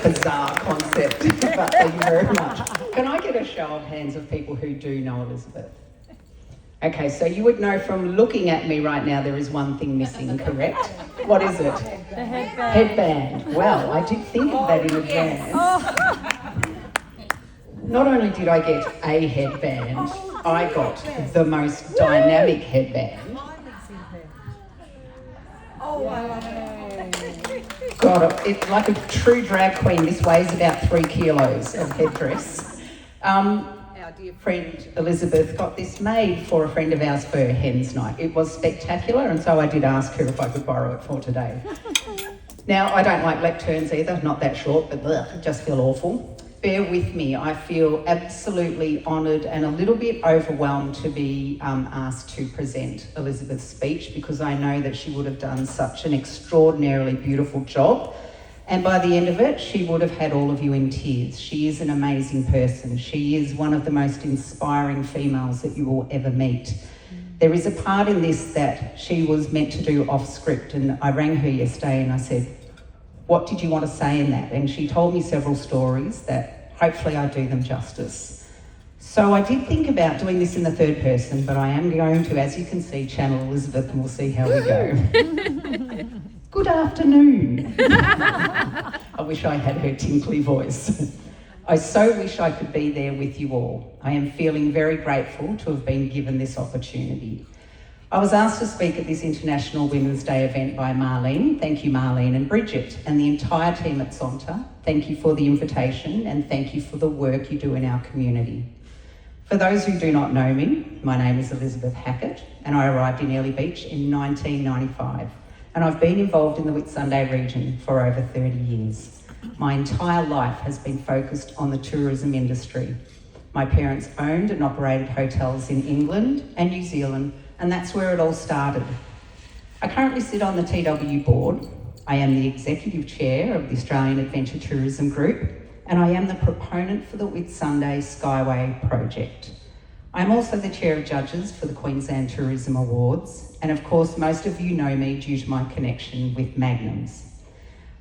bizarre concept, but thank you very much. Can I get a show of hands of people who do know Elizabeth? Okay, so you would know from looking at me right now there is one thing missing, correct? What is it? The headband. Headband. Well, I did think of that in advance. Not only did I get a headband, I got the most dynamic headband. Oh, wow. God, it's like a true drag queen. This weighs about 3 kilos of headdress. Our dear friend Elizabeth got this made for a friend of ours for her hen's night. It was spectacular, and so I did ask her if I could borrow it for today. Now, I don't like lecterns either, not that short, but I just feel awful. Bear with me, I feel absolutely honoured and a little bit overwhelmed to be asked to present Elizabeth's speech, because I know that she would have done such an extraordinarily beautiful job. And by the end of it, she would have had all of you in tears. She is an amazing person. She is one of the most inspiring females that you will ever meet. There is a part in this that she was meant to do off script, and I rang her yesterday and I said, what did you want to say in that? And she told me several stories that hopefully I do them justice. So I did think about doing this in the third person, but I am going to, as you can see, channel Elizabeth, and we'll see how we go. Good afternoon. I wish I had her tinkly voice. I so wish I could be there with you all. I am feeling very grateful to have been given this opportunity. I was asked to speak at this International Women's Day event by Marlene. Thank you, Marlene, and Bridget, and the entire team at Zonta. Thank you for the invitation, and thank you for the work you do in our community. For those who do not know me, my name is Elizabeth Hackett, and I arrived in Airlie Beach in 1995. And I've been involved in the Whitsunday region for over 30 years. My entire life has been focused on the tourism industry. My parents owned and operated hotels in England and New Zealand, and that's where it all started. I currently sit on the TW board. I am the executive chair of the Australian Adventure Tourism Group, and I am the proponent for the Whitsunday Skyway project. I am also the chair of judges for the Queensland Tourism Awards, and of course most of you know me due to my connection with Magnums.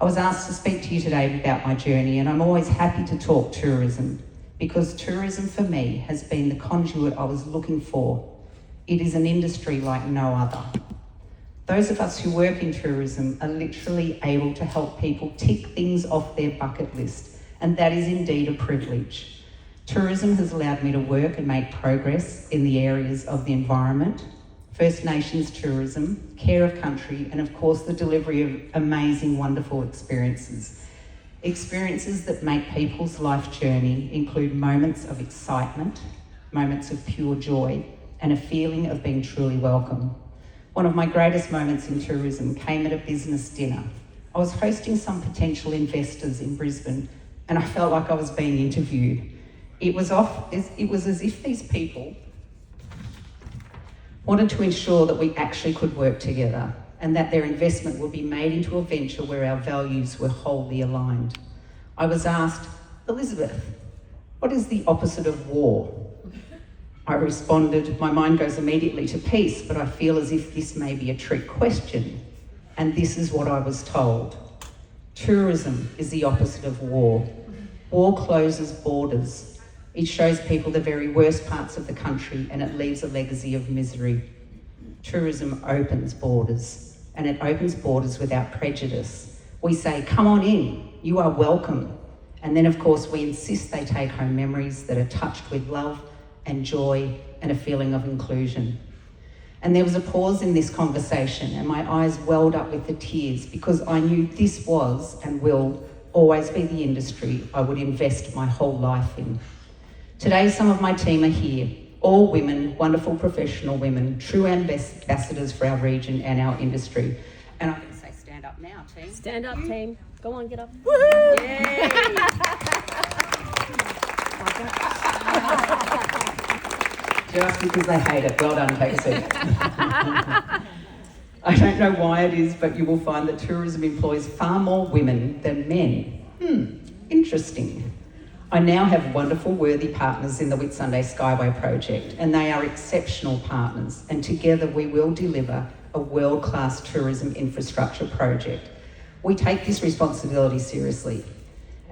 I was asked to speak to you today about my journey, and I'm always happy to talk tourism, because tourism for me has been the conduit I was looking for. It is an industry like no other. Those of us who work in tourism are literally able to help people tick things off their bucket list, and that is indeed a privilege. Tourism has allowed me to work and make progress in the areas of the environment, First Nations tourism, care of country, and of course the delivery of amazing, wonderful experiences. Experiences that make people's life journey include moments of excitement, moments of pure joy, and a feeling of being truly welcome. One of my greatest moments in tourism came at a business dinner. I was hosting some potential investors in Brisbane, and I felt like I was being interviewed. It was as if these people wanted to ensure that we actually could work together, and that their investment would be made into a venture where our values were wholly aligned. I was asked, Elizabeth, what is the opposite of war? I responded, my mind goes immediately to peace, but I feel as if this may be a trick question. And this is what I was told. Tourism is the opposite of war. War closes borders. It shows people the very worst parts of the country, and it leaves a legacy of misery. Tourism opens borders, and it opens borders without prejudice. We say, come on in, you are welcome. And then of course we insist they take home memories that are touched with love and joy and a feeling of inclusion. And there was a pause in this conversation, and my eyes welled up with the tears, because I knew this was and will always be the industry I would invest my whole life in. Today, some of my team are here, all women, wonderful professional women, true ambassadors for our region and our industry. And I'm going to say stand up now, team. Stand up, team. Go on, get up. Woohoo! Yay! Just because they hate it. Well done, take a seat. I don't know why it is, but you will find that tourism employs far more women than men. Interesting. I now have wonderful, worthy partners in the Whitsunday Skyway project, and they are exceptional partners, and together we will deliver a world-class tourism infrastructure project. We take this responsibility seriously,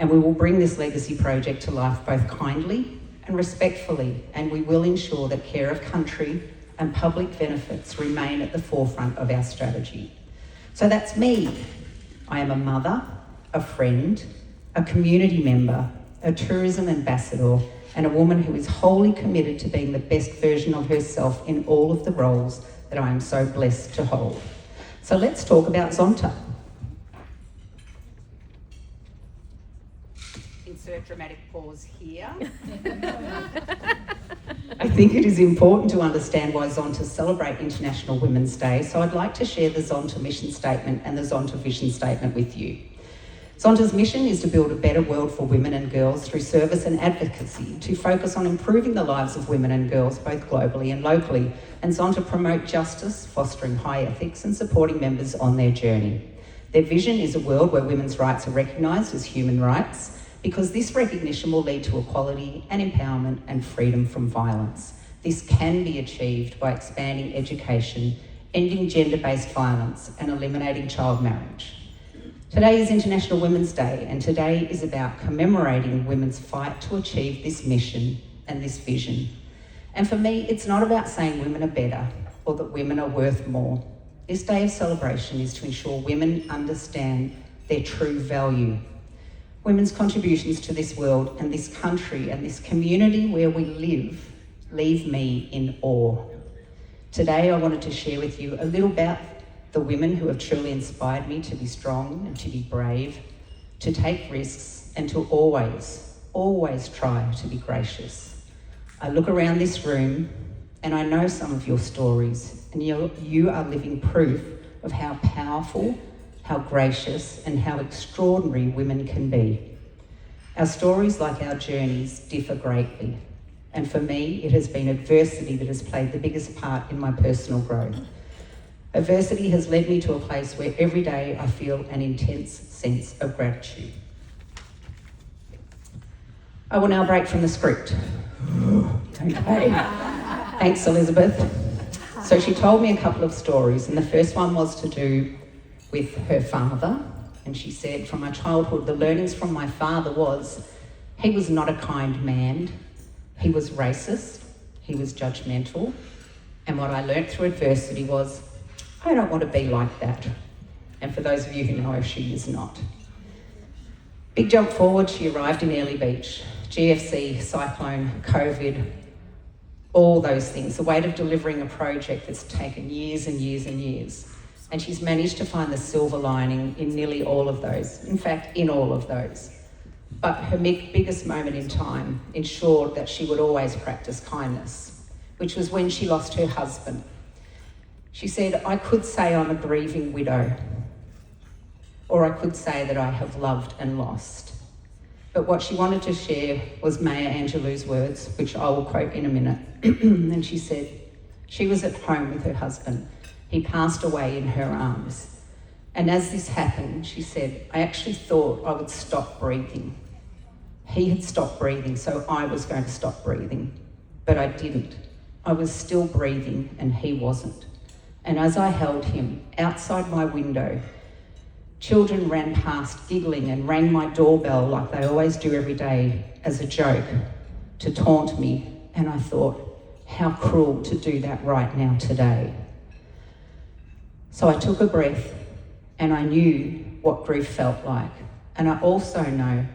And we will bring this legacy project to life both kindly and respectfully, and we will ensure that care of country and public benefits remain at the forefront of our strategy. So that's me. I am a mother, a friend, a community member, a tourism ambassador, and a woman who is wholly committed to being the best version of herself in all of the roles that I am so blessed to hold. So let's talk about Zonta. Insert dramatic pause here. I think it is important to understand why Zonta celebrate International Women's Day, so I'd like to share the Zonta mission statement and the Zonta vision statement with you. Zonta's mission is to build a better world for women and girls through service and advocacy, to focus on improving the lives of women and girls both globally and locally, and Zonta promote justice, fostering high ethics and supporting members on their journey. Their vision is a world where women's rights are recognised as human rights, because this recognition will lead to equality and empowerment and freedom from violence. This can be achieved by expanding education, ending gender-based violence, and eliminating child marriage. Today is International Women's Day, and today is about commemorating women's fight to achieve this mission and this vision. And for me, it's not about saying women are better or that women are worth more. This day of celebration is to ensure women understand their true value. Women's contributions to this world and this country and this community where we live leave me in awe. Today, I wanted to share with you a little about the women who have truly inspired me to be strong and to be brave, to take risks, and to always try to be gracious. I look around this room and I know some of your stories, and you are living proof of how powerful, how gracious, and how extraordinary women can be. Our stories, like our journeys, differ greatly, and for me, it has been adversity that has played the biggest part in my personal growth. Adversity has led me to a place where every day I feel an intense sense of gratitude. I will now break from the script. Okay. Thanks, Elizabeth. So she told me a couple of stories, and the first one was to do with her father. And she said, from my childhood, the learnings from my father was he was not a kind man. He was racist. He was judgmental. And what I learnt through adversity was, I don't want to be like that. And for those of you who know her, she is not. Big jump forward, she arrived in Airlie Beach. GFC, cyclone, COVID, all those things. The weight of delivering a project that's taken years and years and years. And she's managed to find the silver lining in nearly all of those. In fact, in all of those. But her biggest moment in time ensured that she would always practice kindness, which was when she lost her husband. She said, I could say I'm a grieving widow, or I could say that I have loved and lost. But what she wanted to share was Maya Angelou's words, which I will quote in a minute. And she said, she was at home with her husband. He passed away in her arms. And as this happened, she said, I actually thought I would stop breathing. He had stopped breathing, so I was going to stop breathing. But I didn't. I was still breathing and he wasn't. And as I held him outside my window, children ran past giggling and rang my doorbell like they always do every day as a joke to taunt me. And I thought, how cruel to do that right now today. So I took a breath and I knew what grief felt like. And I also know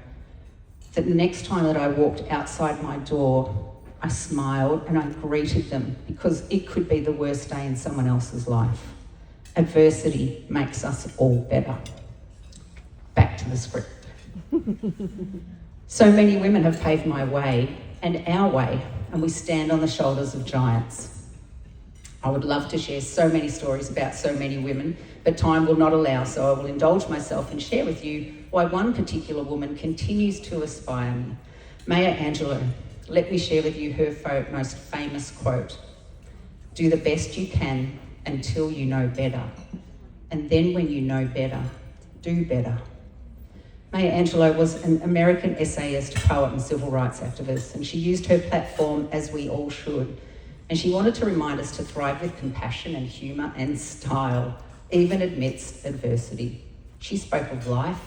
that the next time that I walked outside my door, I smiled and I greeted them because it could be the worst day in someone else's life. Adversity makes us all better. Back to the script. So many women have paved my way and our way, and we stand on the shoulders of giants. I would love to share so many stories about so many women, but time will not allow, so I will indulge myself and share with you why one particular woman continues to inspire me. Maya Angelou. Let me share with you her most famous quote. Do the best you can until you know better. And then when you know better, do better. Maya Angelou was an American essayist, poet and civil rights activist, and she used her platform as we all should. And she wanted to remind us to thrive with compassion and humour and style, even amidst adversity. She spoke of life,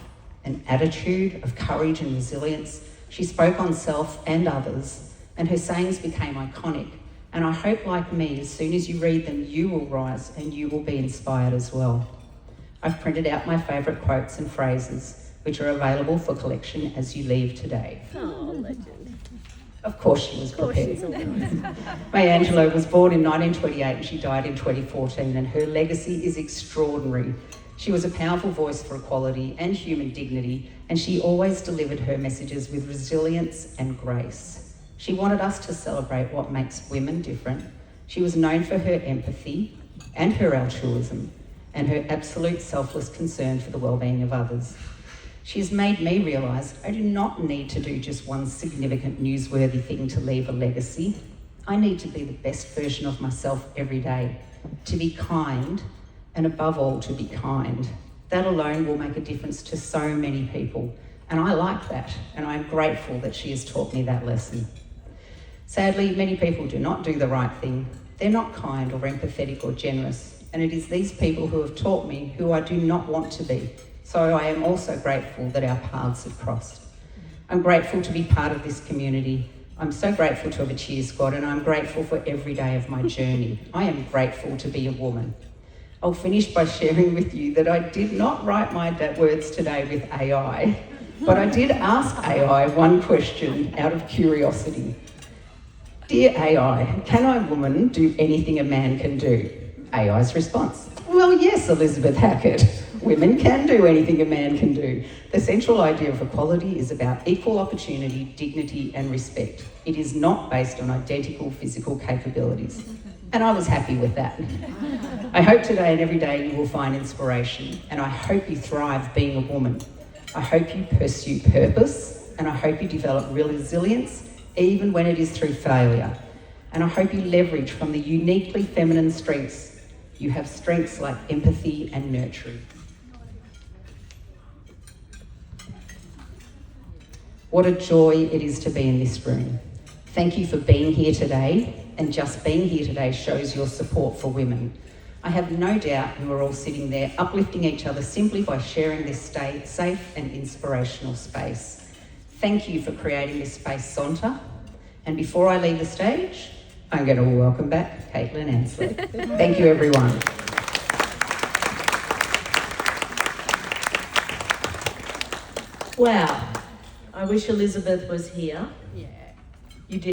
an attitude of courage and resilience. She spoke on self and others, and her sayings became iconic. And I hope, like me, as soon as you read them, you will rise and you will be inspired as well. I've printed out my favourite quotes and phrases, which are available for collection as you leave today. Oh, legend. Of course she was Of course prepared. she's organised. Maya Angelou was born in 1928 and she died in 2014, and her legacy is extraordinary. She was a powerful voice for equality and human dignity, and she always delivered her messages with resilience and grace. She wanted us to celebrate what makes women different. She was known for her empathy and her altruism and her absolute selfless concern for the well-being of others. She has made me realise I do not need to do just one significant newsworthy thing to leave a legacy. I need to be the best version of myself every day, to be kind, and above all, to be kind. That alone will make a difference to so many people, and I like that, and I'm grateful that she has taught me that lesson. Sadly, many people do not do the right thing. They're not kind or empathetic or generous, and it is these people who have taught me who I do not want to be. So I am also grateful that our paths have crossed. I'm grateful to be part of this community. I'm so grateful to have a cheer squad, and I'm grateful for every day of my journey. I am grateful to be a woman. I'll finish by sharing with you that I did not write my words today with AI, but I did ask AI one question out of curiosity. Dear AI, can a woman do anything a man can do? AI's response: well, yes, Elizabeth Hackett. Women can do anything a man can do. The central idea of equality is about equal opportunity, dignity, and respect. It is not based on identical physical capabilities. And I was happy with that. I hope today and every day you will find inspiration, and I hope you thrive being a woman. I hope you pursue purpose, and I hope you develop real resilience, even when it is through failure. And I hope you leverage from the uniquely feminine strengths. You have strengths like empathy and nurturing. What a joy it is to be in this room. Thank you for being here today, and just being here today shows your support for women. I have no doubt you are all sitting there uplifting each other simply by sharing this safe and inspirational space. Thank you for creating this space, Zonta. And before I leave the stage, I'm going to welcome back Caitlin Ansley. Thank you, everyone. Wow. I wish Elizabeth was here. Yeah.